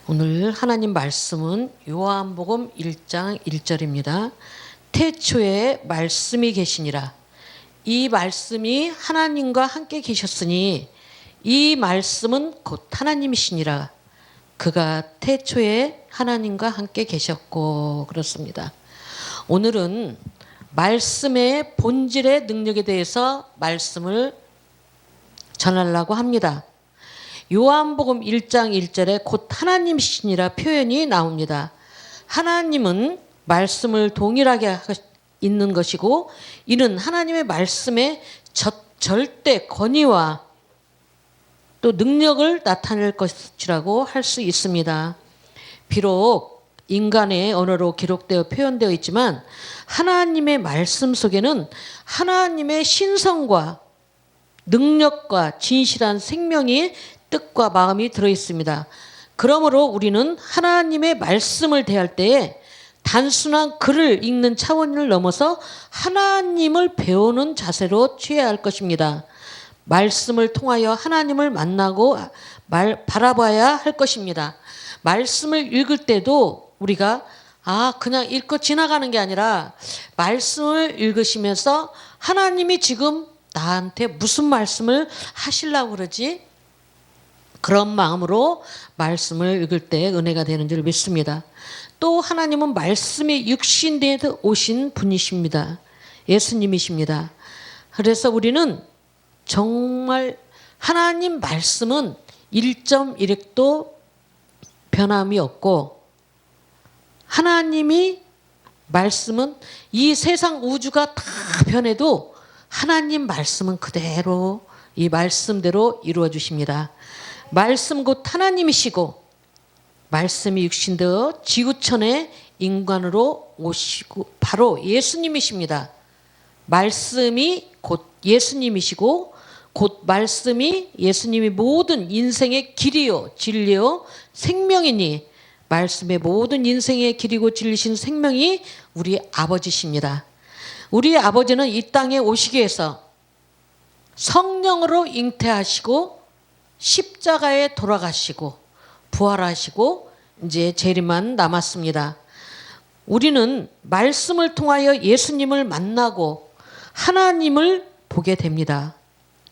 오늘 하나님 말씀은 요한복음 1장 1절입니다. 태초에 말씀이 계시니라. 이 말씀이 하나님과 함께 계셨으니 이 말씀은 곧 하나님이시니라. 그가 태초에 하나님과 함께 계셨고 그렇습니다. 오늘은 말씀의 본질의 능력에 대해서 말씀을 전하려고 합니다. 요한복음 1장 1절에 곧 하나님이시니라 표현이 나옵니다. 하나님은 말씀을 동일하게 있는 것이고 이는 하나님의 말씀의 절대 권위와 또 능력을 나타낼 것이라고 할 수 있습니다. 비록 인간의 언어로 기록되어 표현되어 있지만 하나님의 말씀 속에는 하나님의 신성과 능력과 진실한 생명이 뜻과 마음이 들어있습니다. 그러므로 우리는 하나님의 말씀을 대할 때에 단순한 글을 읽는 차원을 넘어서 하나님을 배우는 자세로 취해야 할 것입니다. 말씀을 통하여 하나님을 만나고 바라봐야 할 것입니다. 말씀을 읽을 때도 우리가 그냥 읽고 지나가는 게 아니라 말씀을 읽으시면서 하나님이 지금 나한테 무슨 말씀을 하시려고 그러지? 그런 마음으로 말씀을 읽을 때 은혜가 되는 줄 믿습니다. 또 하나님은 말씀이 육신되어 오신 분이십니다. 예수님이십니다. 그래서 우리는 정말 하나님 말씀은 1.1획도 변함이 없고 하나님이 말씀은 이 세상 우주가 다 변해도 하나님 말씀은 그대로 이 말씀대로 이루어 주십니다. 말씀 곧 하나님이시고 말씀이 육신되어 지구촌에 인간으로 오시고 바로 예수님이십니다. 말씀이 곧 예수님이시고 곧 말씀이 예수님이 모든 인생의 길이요 진리요 생명이니 말씀의 모든 인생의 길이고 진리신 생명이 우리 아버지십니다. 우리 아버지는 이 땅에 오시기 위해서 성령으로 잉태하시고 십자가에 돌아가시고 부활하시고 이제 재림만 남았습니다. 우리는 말씀을 통하여 예수님을 만나고 하나님을 보게 됩니다.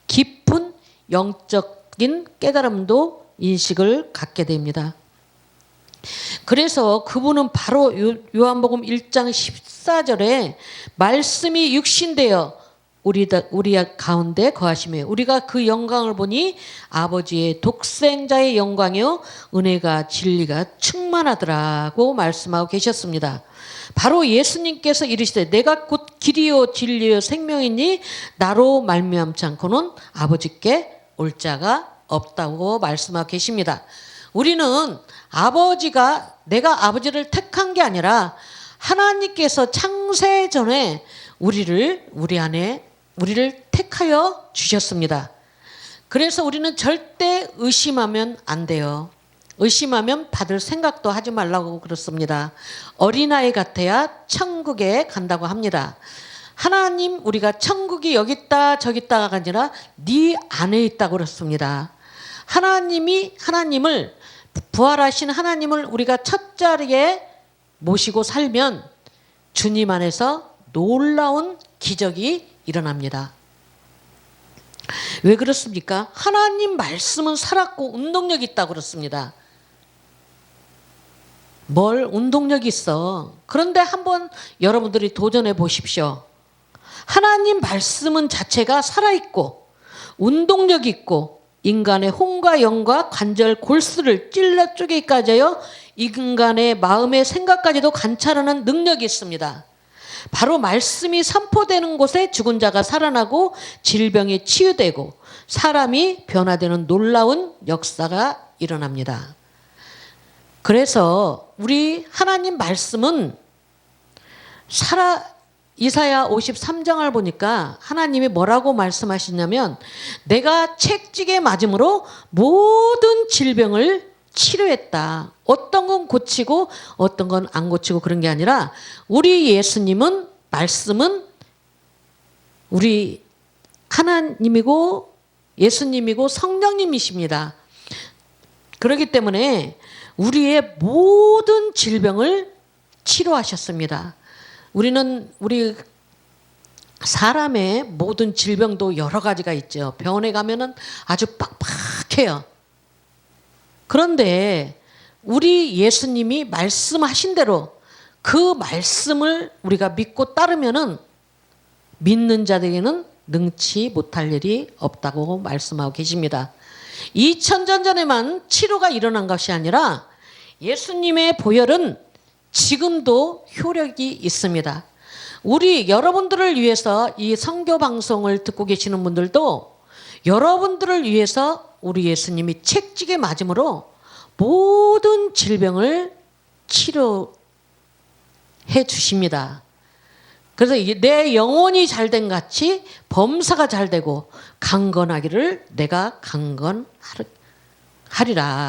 깊은 영적인 깨달음도 인식을 갖게 됩니다. 그래서 그분은 바로 요한복음 1장 14절에 말씀이 육신되어 우리 가운데 거하시며 우리가 그 영광을 보니 아버지의 독생자의 영광이요 은혜가 진리가 충만하더라고 말씀하고 계셨습니다. 바로 예수님께서 이르시되 내가 곧 길이요 진리요 생명이니 나로 말미암지 않고는 아버지께 올 자가 없다고 말씀하고 계십니다. 우리는 내가 아버지를 택한 게 아니라 하나님께서 창세 전에 우리를 택하여 주셨습니다. 그래서 우리는 절대 의심하면 안 돼요. 의심하면 받을 생각도 하지 말라고 그렇습니다. 어린아이 같아야 천국에 간다고 합니다. 하나님 우리가 천국이 여기 있다 저기 있다가 아니라 네 안에 있다고 그렇습니다. 하나님을 부활하신 하나님을 우리가 첫 자리에 모시고 살면 주님 안에서 놀라운 기적이 일어납니다. 왜 그렇습니까? 하나님 말씀은 살았고 운동력이 있다고 그렇습니다. 뭘 운동력이 있어. 그런데 한번 여러분들이 도전해 보십시오. 하나님 말씀은 자체가 살아있고 운동력이 있고 인간의 혼과 영과 관절 골수를 찔러 쪼개기까지요 인간의 마음의 생각까지도 관찰하는 능력이 있습니다. 바로 말씀이 선포되는 곳에 죽은 자가 살아나고 질병이 치유되고 사람이 변화되는 놀라운 역사가 일어납니다. 그래서 우리 하나님 말씀은 이사야 53장을 보니까 하나님이 뭐라고 말씀하시냐면 내가 채찍에 맞음으로 모든 질병을 치료했다. 어떤 건 고치고 어떤 건 안 고치고 그런 게 아니라 우리 예수님은 말씀은 우리 하나님이고 예수님이고 성령님이십니다. 그렇기 때문에 우리의 모든 질병을 치료하셨습니다. 우리 사람의 모든 질병도 여러 가지가 있죠. 병원에 가면은 아주 빡빡해요. 그런데 우리 예수님이 말씀하신 대로 그 말씀을 우리가 믿고 따르면은 믿는 자들에게는 능치 못할 일이 없다고 말씀하고 계십니다. 2000년 전에만 치료가 일어난 것이 아니라 예수님의 보혈은 지금도 효력이 있습니다. 우리 여러분들을 위해서 이 선교 방송을 듣고 계시는 분들도 여러분들을 위해서 우리 예수님이 채찍에 맞음으로 모든 질병을 치료해 주십니다. 그래서 내 영혼이 잘된 같이 범사가 잘되고 강건하기를 내가 강건하리라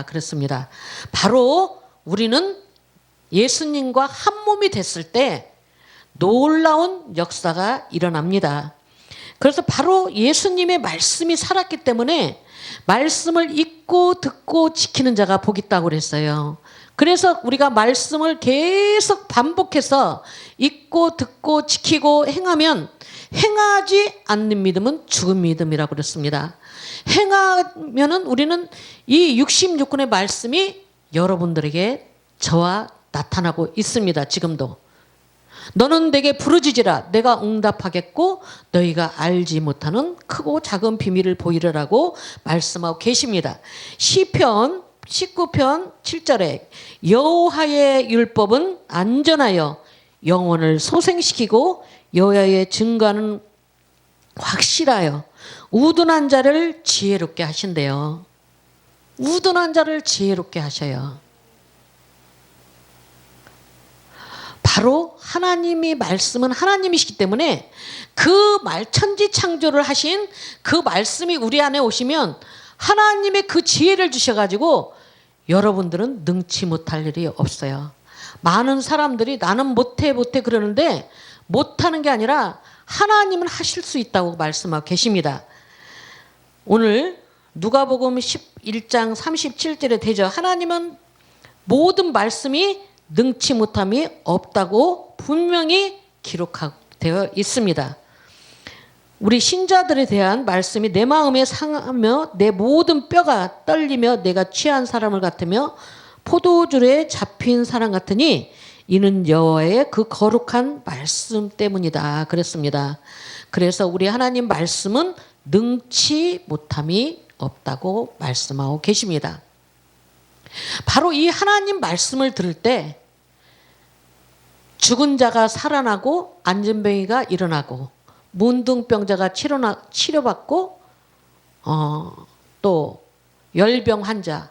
그랬습니다. 바로 우리는 예수님과 한 몸이 됐을 때 놀라운 역사가 일어납니다. 그래서 바로 예수님의 말씀이 살았기 때문에 말씀을 읽고 듣고 지키는 자가 복 있다고 그랬어요. 그래서 우리가 말씀을 계속 반복해서 읽고 듣고 지키고 행하면 행하지 않는 믿음은 죽은 믿음이라고 그랬습니다. 행하면은 우리는 이 66권의 말씀이 여러분들에게 저와 나타나고 있습니다. 지금도. 너는 내게 부르짖으라 내가 응답하겠고 너희가 알지 못하는 크고 작은 비밀을 보이리라고 말씀하고 계십니다. 시편 19편 7절에 여호와의 율법은 안전하여 영혼을 소생시키고 여호와의 증거는 확실하여 우둔한 자를 지혜롭게 하신대요. 우둔한 자를 지혜롭게 하셔요. 바로 하나님이 말씀은 하나님이시기 때문에 그 천지창조를 하신 그 말씀이 우리 안에 오시면 하나님의 그 지혜를 주셔가지고 여러분들은 능치 못할 일이 없어요. 많은 사람들이 나는 못해 그러는데 못하는 게 아니라 하나님은 하실 수 있다고 말씀하고 계십니다. 오늘 누가복음 11장 37절에 되죠. 하나님은 모든 말씀이 능치 못함이 없다고 분명히 기록되어 있습니다. 우리 신자들에 대한 말씀이 내 마음에 상하며 내 모든 뼈가 떨리며 내가 취한 사람을 같으며 포도주에 잡힌 사람 같으니 이는 여호와의 그 거룩한 말씀 때문이다 그랬습니다. 그래서 우리 하나님 말씀은 능치 못함이 없다고 말씀하고 계십니다. 바로 이 하나님 말씀을 들을 때 죽은 자가 살아나고 안진뱅이가 일어나고 문둥병자가 치료받고 또 열병 환자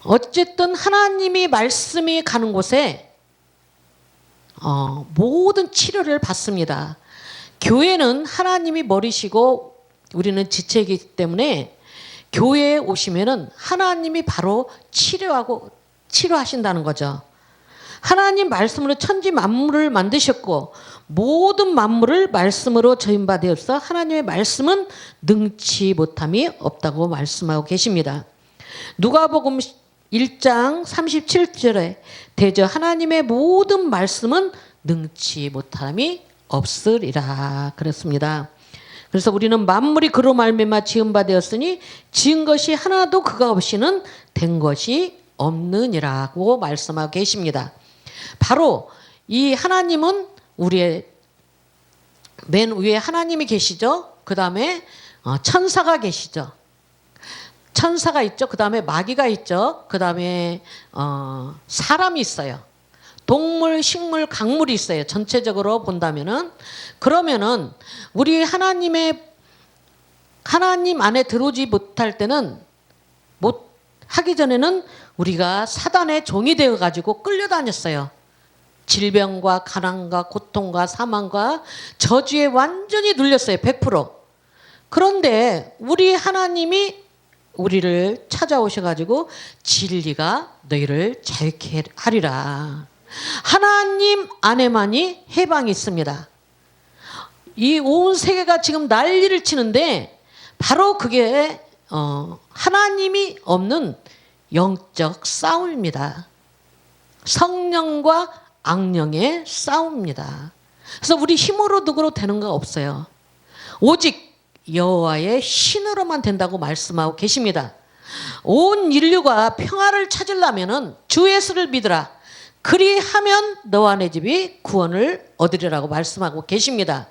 어쨌든 하나님이 말씀이 가는 곳에 모든 치료를 받습니다. 교회는 하나님이 머리시고 우리는 지체이기 때문에 교회에 오시면은 하나님이 바로 치료하신다는 거죠. 하나님 말씀으로 천지 만물을 만드셨고 모든 만물을 말씀으로 저인 바 되어서 하나님의 말씀은 능치 못함이 없다고 말씀하고 계십니다. 누가복음 1장 37절에 대저 하나님의 모든 말씀은 능치 못함이 없으리라 그랬습니다. 그래서 우리는 만물이 그로 말미암아 지은 바 되었으니 지은 것이 하나도 그가 없이는 된 것이 없느니라고 말씀하고 계십니다. 바로 이 하나님은 우리의 맨 위에 하나님이 계시죠. 그 다음에 천사가 계시죠. 천사가 있죠. 그 다음에 마귀가 있죠. 그 다음에 사람이 있어요. 동물, 식물, 강물이 있어요. 전체적으로 본다면은. 그러면은 우리 하나님 안에 들어오지 못할 때는 하기 전에는 우리가 사단의 종이 되어 가지고 끌려다녔어요. 질병과 가난과 고통과 사망과 저주에 완전히 눌렸어요. 100%. 그런데 우리 하나님이 우리를 찾아오셔가지고 진리가 너희를 자유케 하리라. 하나님 안에만이 해방이 있습니다. 이 온 세계가 지금 난리를 치는데 바로 그게 하나님이 없는 영적 싸움입니다. 성령과 악령의 싸움입니다. 그래서 우리 힘으로 누구로 되는 거 없어요. 오직 여호와의 신으로만 된다고 말씀하고 계십니다. 온 인류가 평화를 찾으려면 주 예수를 믿으라. 그리하면 너와 내 집이 구원을 얻으리라고 말씀하고 계십니다.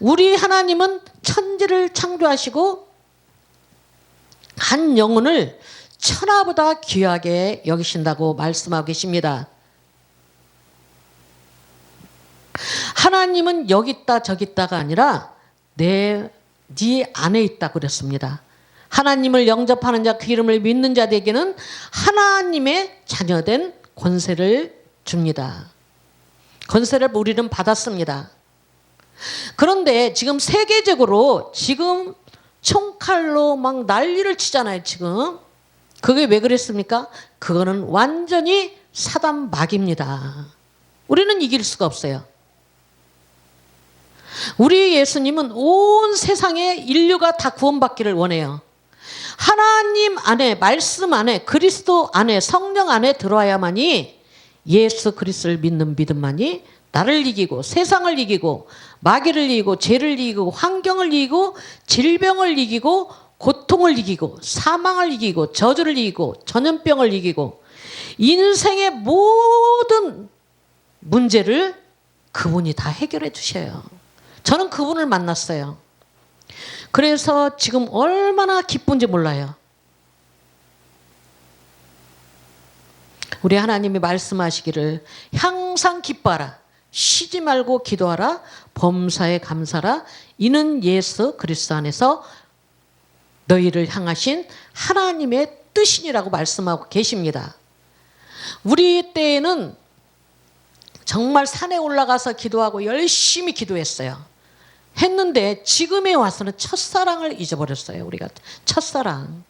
우리 하나님은 천지를 창조하시고 한 영혼을 천하보다 귀하게 여기신다고 말씀하고 계십니다. 하나님은 여기 있다 저기 있다가 아니라 네 안에 있다고 그랬습니다. 하나님을 영접하는 자, 그 이름을 믿는 자에게는 하나님의 자녀된 권세를 줍니다. 권세를 우리는 받았습니다. 그런데 지금 세계적으로 지금 총칼로 막 난리를 치잖아요. 지금 그게 왜 그랬습니까? 그거는 완전히 사단 마귀입니다. 우리는 이길 수가 없어요. 우리 예수님은 온 세상의 인류가 다 구원받기를 원해요. 하나님 안에, 말씀 안에, 그리스도 안에, 성령 안에 들어와야만이 예수 그리스도를 믿는 믿음만이 나를 이기고 세상을 이기고 마귀를 이기고 죄를 이기고 환경을 이기고 질병을 이기고 고통을 이기고 사망을 이기고 저주를 이기고 전염병을 이기고 인생의 모든 문제를 그분이 다 해결해 주셔요. 저는 그분을 만났어요. 그래서 지금 얼마나 기쁜지 몰라요. 우리 하나님이 말씀하시기를 항상 기뻐하라. 쉬지 말고 기도하라. 범사에 감사라. 이는 예수 그리스도 안에서 너희를 향하신 하나님의 뜻이니라고 말씀하고 계십니다. 우리 때에는 정말 산에 올라가서 기도하고 열심히 기도했어요. 했는데 지금에 와서는 첫사랑을 잊어버렸어요. 우리가 첫사랑.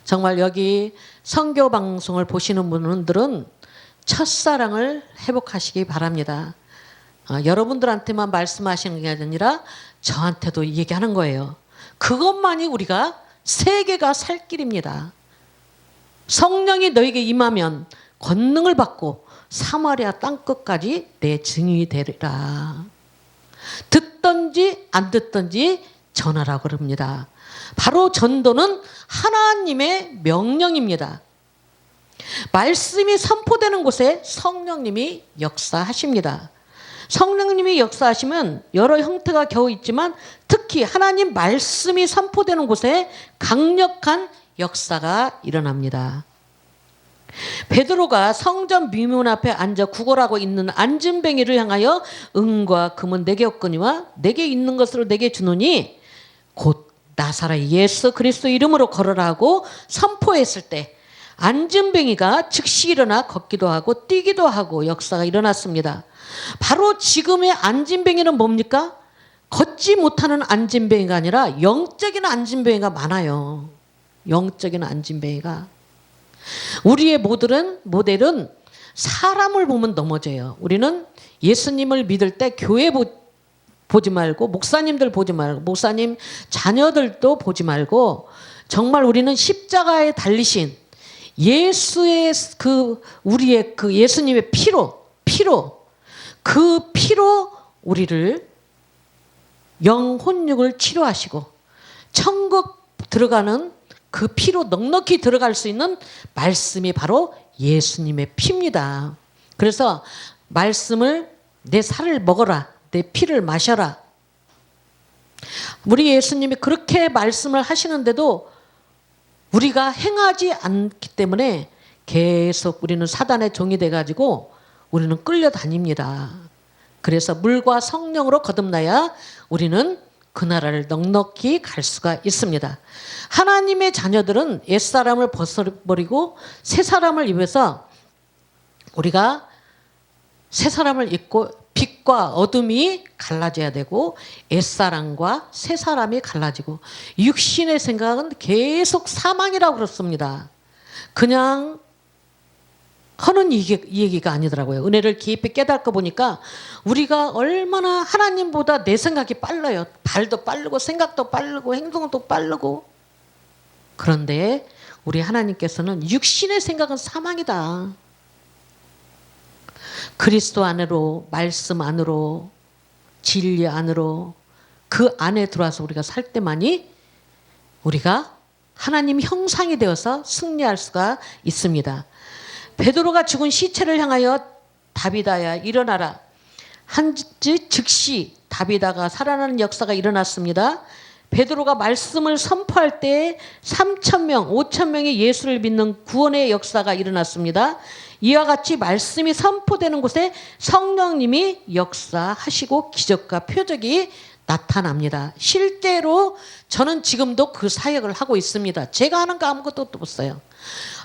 정말 여기 선교 방송을 보시는 분들은 첫사랑을 회복하시기 바랍니다. 여러분들한테만 말씀하시는 게 아니라 저한테도 얘기하는 거예요. 그것만이 우리가 세계가 살 길입니다. 성령이 너에게 임하면 권능을 받고 사마리아 땅끝까지 내 증인이 되리라. 듣든지 안 듣든지 전하라고 그럽니다. 바로 전도는 하나님의 명령입니다. 말씀이 선포되는 곳에 성령님이 역사하십니다. 성령님이 역사하시면 여러 형태가 겨우 있지만 특히 하나님 말씀이 선포되는 곳에 강력한 역사가 일어납니다. 베드로가 성전 미문 앞에 앉아 구걸하고 있는 안진뱅이를 향하여 은과 금은 내게 없거니와 내게 있는 것으로 내게 주노니 곧 나사렛 예수 그리스도 이름으로 걸어라 하고 선포했을 때 안진뱅이가 즉시 일어나 걷기도 하고 뛰기도 하고 역사가 일어났습니다. 바로 지금의 안진뱅이는 뭡니까? 걷지 못하는 안진뱅이가 아니라 영적인 안진뱅이가 많아요. 영적인 안진뱅이가. 우리의 모델은 사람을 보면 넘어져요. 우리는 예수님을 믿을 때 교회 보지 말고 목사님들 보지 말고 목사님 자녀들도 보지 말고 정말 우리는 십자가에 달리신 예수의 우리의 예수님의 피로 그 피로 우리를 영혼육을 치료하시고 천국 들어가는 그 피로 넉넉히 들어갈 수 있는 말씀이 바로 예수님의 피입니다. 그래서 말씀을 내 살을 먹어라. 내 피를 마셔라. 우리 예수님이 그렇게 말씀을 하시는데도 우리가 행하지 않기 때문에 계속 우리는 사단의 종이 돼가지고 우리는 끌려다닙니다. 그래서 물과 성령으로 거듭나야 우리는 그 나라를 넉넉히 갈 수가 있습니다. 하나님의 자녀들은 옛사람을 벗어버리고 새 사람을 입어서 우리가 새 사람을 입고 빛과 어둠이 갈라져야 되고 옛사람과 새 사람이 갈라지고 육신의 생각은 계속 사망이라고 그렇습니다. 그냥 하는 이 얘기가 아니더라고요. 은혜를 깊이 깨닫고 보니까 우리가 얼마나 하나님보다 내 생각이 빨라요. 발도 빠르고 생각도 빠르고 행동도 빠르고. 그런데 우리 하나님께서는 육신의 생각은 사망이다. 그리스도 안으로, 말씀 안으로, 진리 안으로, 그 안에 들어와서 우리가 살 때만이 우리가 하나님 형상이 되어서 승리할 수가 있습니다. 베드로가 죽은 시체를 향하여 다비다야 일어나라 한지 즉시 다비다가 살아나는 역사가 일어났습니다. 베드로가 말씀을 선포할 때 3,000명, 5,000명의 예수를 믿는 구원의 역사가 일어났습니다. 이와 같이 말씀이 선포되는 곳에 성령님이 역사하시고 기적과 표적이 나타납니다. 실제로 저는 지금도 그 사역을 하고 있습니다. 제가 하는 거 아무것도 없어요.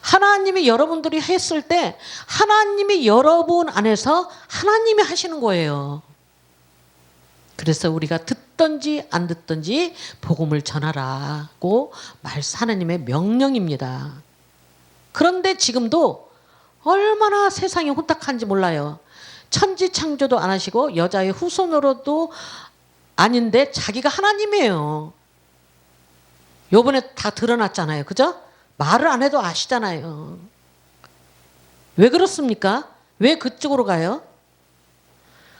하나님이 여러분들이 했을 때 하나님이 여러분 안에서 하나님이 하시는 거예요. 그래서 우리가 듣든지 안 듣든지 복음을 전하라고 하나님의 명령입니다. 그런데 지금도 얼마나 세상이 혼탁한지 몰라요. 천지창조도 안 하시고 여자의 후손으로도 아닌데 자기가 하나님이에요. 요번에 다 드러났잖아요. 그죠? 말을 안 해도 아시잖아요. 왜 그렇습니까? 왜 그쪽으로 가요?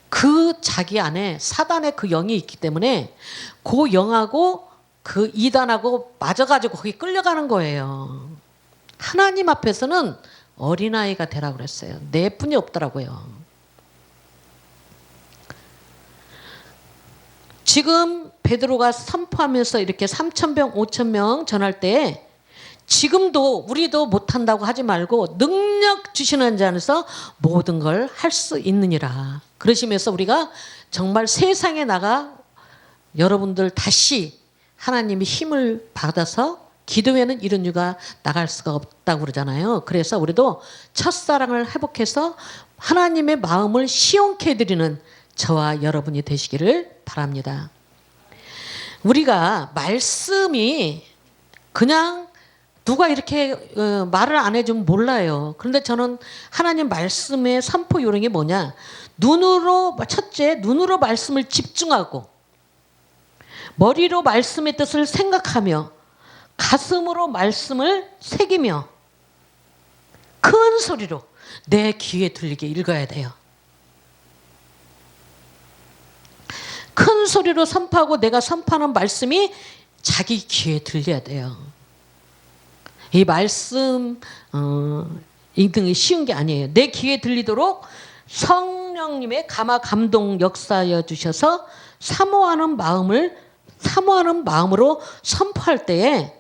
그 자기 안에 사단의 그 영이 있기 때문에 그 영하고 그 이단하고 맞아가지고 거기 끌려가는 거예요. 하나님 앞에서는 어린아이가 되라고 그랬어요. 내 뿐이 없더라고요. 지금 베드로가 선포하면서 이렇게 3,000명, 5,000명 전할 때 지금도 우리도 못한다고 하지 말고 능력 주시는 자 안에서 모든 걸 할 수 있느니라. 그러시면서 우리가 정말 세상에 나가 여러분들 다시 하나님이 힘을 받아서 기도에는 이런 이유가 나갈 수가 없다고 그러잖아요. 그래서 우리도 첫사랑을 회복해서 하나님의 마음을 시원케 해드리는 저와 여러분이 되시기를 바랍니다. 우리가 말씀이 그냥 누가 이렇게 말을 안 해주면 몰라요. 그런데 저는 하나님 말씀의 선포 요령이 뭐냐. 첫째, 눈으로 말씀을 집중하고 머리로 말씀의 뜻을 생각하며 가슴으로 말씀을 새기며 큰 소리로 내 귀에 들리게 읽어야 돼요. 큰 소리로 선포하고 내가 선포하는 말씀이 자기 귀에 들려야 돼요. 이 말씀 읽는 게 쉬운 게 아니에요. 내 귀에 들리도록 성령님의 감화 감동 역사여 주셔서 사모하는 마음으로 선포할 때에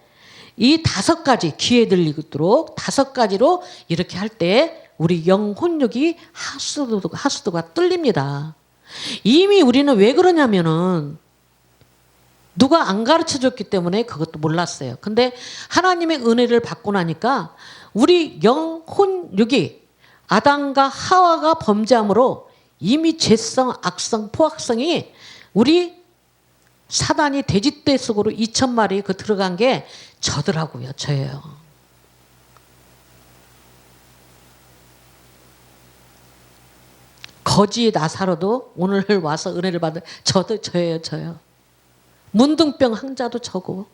이 5가지 귀에 들리도록 5가지로 이렇게 할 때 우리 영혼력이 하수도가 뚫립니다. 이미 우리는 왜 그러냐면은 누가 안 가르쳐줬기 때문에 그것도 몰랐어요. 근데 하나님의 은혜를 받고 나니까 우리 영혼력이 아담과 하와가 범죄함으로 이미 죄성, 악성, 포악성이 우리 사단이 돼지떼 속으로 2,000마리 그 들어간 게 저더라고요. 저예요. 거지 나사로도 오늘 와서 은혜를 받은 저예요. 저요. 문둥병 항자도 저고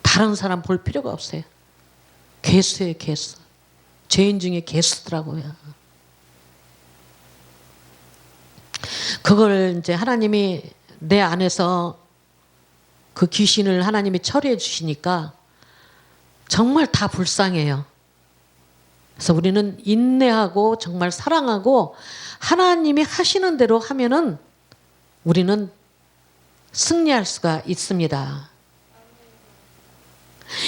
다른 사람 볼 필요가 없어요. 괴수예요. 괴수. 죄인 중에 괴수더라고요. 그걸 이제 하나님이 내 안에서 그 귀신을 하나님이 처리해 주시니까 정말 다 불쌍해요. 그래서 우리는 인내하고 정말 사랑하고 하나님이 하시는 대로 하면은 우리는 승리할 수가 있습니다.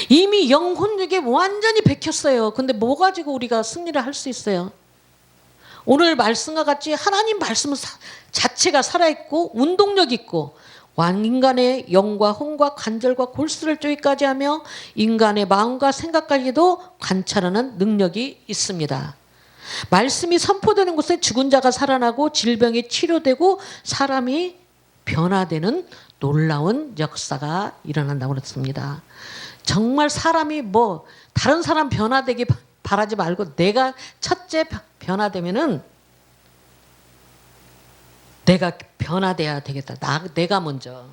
이미 영혼력에 완전히 bek혔어요. 근데 뭐 가지고 우리가 승리를 할 수 있어요? 오늘 말씀과 같이 하나님 말씀은 자체가 살아있고 운동력 있고 인간의 영과 혼과 관절과 골수를 쪼기까지 하며 인간의 마음과 생각까지도 관찰하는 능력이 있습니다. 말씀이 선포되는 곳에 죽은 자가 살아나고 질병이 치료되고 사람이 변화되는 놀라운 역사가 일어난다고 그랬습니다. 정말 사람이 다른 사람 변화되기 바라지 말고 내가 첫째 변화되면은 내가 변화돼야 되겠다. 내가 먼저.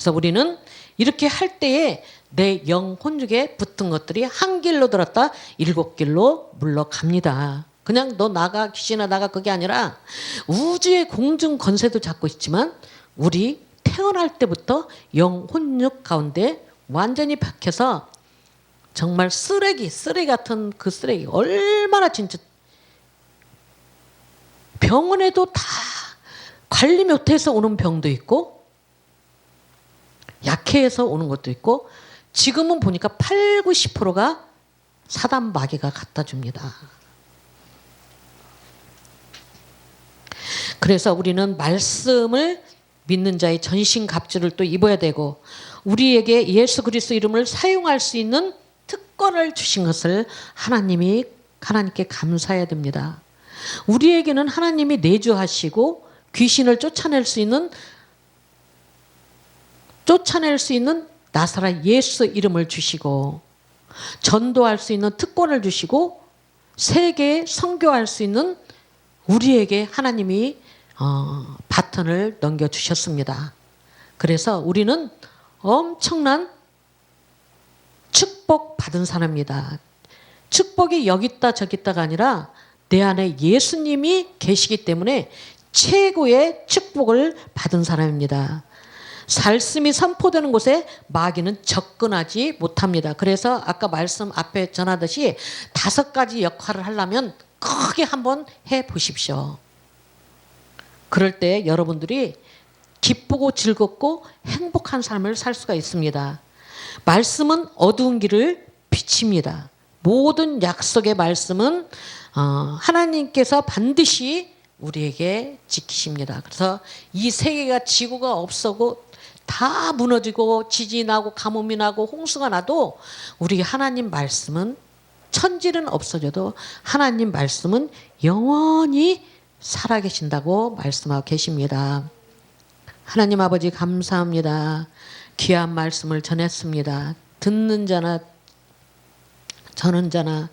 그래서 우리는 이렇게 할 때에 내 영혼육에 붙은 것들이 한 길로 들었다 7길로 물러갑니다. 그냥 너 나가 귀신아 나가 그게 아니라 우주의 공중 권세도 잡고 있지만 우리 태어날 때부터 영혼육 가운데 완전히 박혀서 정말 쓰레기 같은 그 쓰레기 얼마나 진짜 병원에도 다 관리 못해서 오는 병도 있고 약해서 오는 것도 있고 지금은 보니까 8, 90%가 사단 마귀가 갖다 줍니다. 그래서 우리는 말씀을 믿는 자의 전신갑주를 또 입어야 되고 우리에게 예수 그리스도 이름을 사용할 수 있는 특권을 주신 것을 하나님께 감사해야 됩니다. 우리에게는 하나님이 내주하시고 귀신을 쫓아낼 수 있는 나사렛 예수 이름을 주시고 전도할 수 있는 특권을 주시고 세계에 선교할 수 있는 우리에게 하나님이 바톤을 넘겨주셨습니다. 그래서 우리는 엄청난 축복 받은 사람입니다. 축복이 여기 있다 저기 있다가 아니라 내 안에 예수님이 계시기 때문에 최고의 축복을 받은 사람입니다. 말씀이 선포되는 곳에 마귀는 접근하지 못합니다. 그래서 아까 말씀 앞에 전하듯이 5가지 역할을 하려면 크게 한번 해보십시오. 그럴 때 여러분들이 기쁘고 즐겁고 행복한 삶을 살 수가 있습니다. 말씀은 어두운 길을 비칩니다. 모든 약속의 말씀은 하나님께서 반드시 우리에게 지키십니다. 그래서 이 세계가 지구가 없어고 다 무너지고 지진이 나고 가뭄이 나고 홍수가 나도 우리 하나님 말씀은 천지는 없어져도 하나님 말씀은 영원히 살아계신다고 말씀하고 계십니다. 하나님 아버지 감사합니다. 귀한 말씀을 전했습니다. 듣는 자나 저는 자나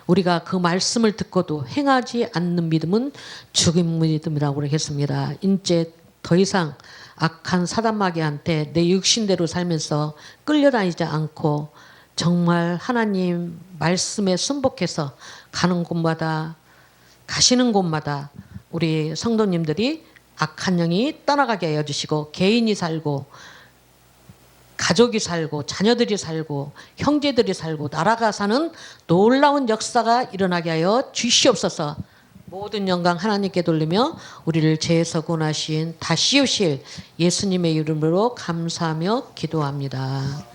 우리가 그 말씀을 듣고도 행하지 않는 믿음은 죽은 믿음이라고 그러겠습니다. 이제 더 이상 악한 사단마귀한테 내 육신대로 살면서 끌려다니지 않고 정말 하나님 말씀에 순복해서 가는 곳마다 가시는 곳마다 우리 성도님들이 악한 영이 떠나가게 하여 주시고 개인이 살고 가족이 살고 자녀들이 살고 형제들이 살고 나라가 사는 놀라운 역사가 일어나게 하여 주시옵소서. 모든 영광 하나님께 돌리며 우리를 죄에서 구원하신 다시 오실 예수님의 이름으로 감사하며 기도합니다.